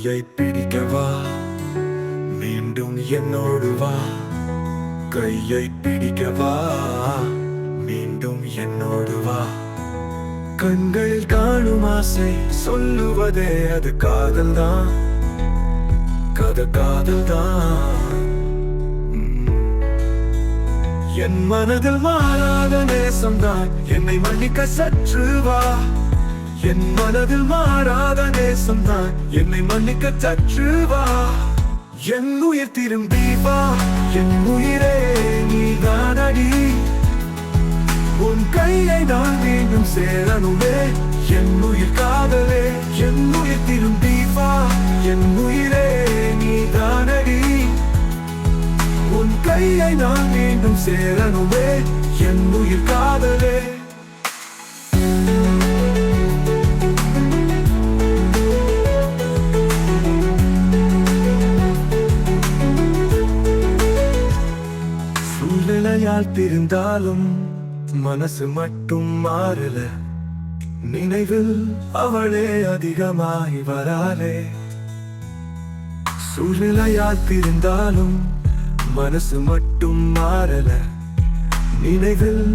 கையை பிடிக்கவா, மீண்டும் என்னோடு வா. கையை பிடிக்கவா, மீண்டும் என்னோடு வா. கண்களில் காணும் ஆசை சொல்லுவதே அது காதல்தான், காதல்தான். என் மனதில் மாறாத நேசம்தான், என்னை மன்னிக்க சற்று வா. என் மனதில் மாறாத நேசம்தான், என்னை மன்னிக்க சற்று வா. என் உயிர் திரும்பி வா, என் உயிரே நீதானடி. உன் கையை நான் மீண்டும் சேரணுமே, என் உயிர் காதலே. என் உயிர் திரும்பி வா, என் உயிரே நீதானடி. உன் கையை நான் மீண்டும் சேரணுமே, என் உயிர் காதலே. சூழ்நிலையால் பிரிந்தாலும் மனசு மட்டும் மாறல. நினைவில் அவளே அதிகமாய் வராளே. சூழ்நிலையால் பிரிந்தாலும் மனசு மட்டும் மாறல. நினைவில்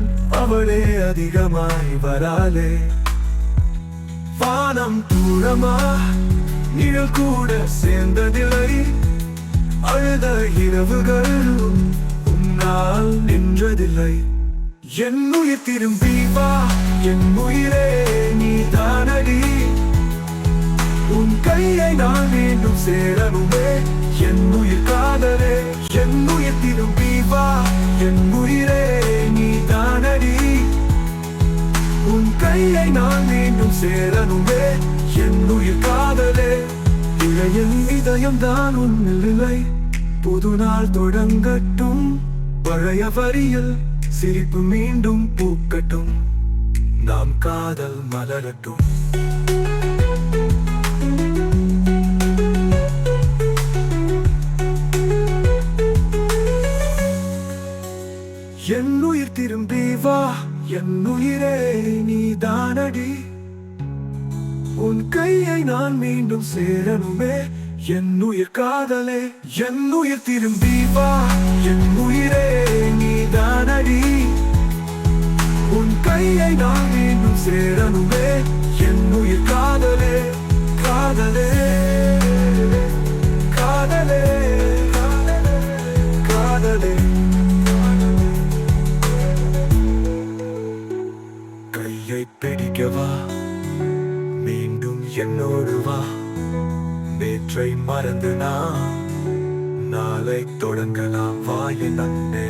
அவளே அதிகமாய் வராளே. வானம் தூரமா, நிழல் கூட சேர்ந்ததில்லை. அழுத இரவுகள் உன்னால் நின்றதில்லை. என் உயிர் திரும்பி வா, என் உயிரே நீதானடி. உன் கையை நான் மீண்டும் சேரணுமே, என் உயிர் காதலே. என் உயிர் திரும்பி வா, என் உயிரே நீதானடி. உன் கையை நான் மீண்டும் சேரணுமே, என் உயிர் காதலே. இளையன் இதயம்தான் உன்னில் இல்லை. புது நாள் தொடங்கட்டும், பழைய வரியில் சிரிப்பு மீண்டும் பூக்கட்டும். நாம் காதல் மலரட்டும். என் உயிர் திரும்பி வா, என் உயிரே நீதானடி. உன் கையை நான் மீண்டும் சேரணுமே, என் உயிர் காதலே. என் உயிர் திரும்பி வா, என் உயிரே நீதானடி. உன் கையை நான் மீண்டும் சேரணுமே, என் உயிர் காதலே. காதலே, காதலே, காதலே. கையை பிடிக்கவா, மீண்டும் என்னோடு வா. நேற்றை மறந்து நாம் நாளை தொடங்கலாம். வா என் அன்பே.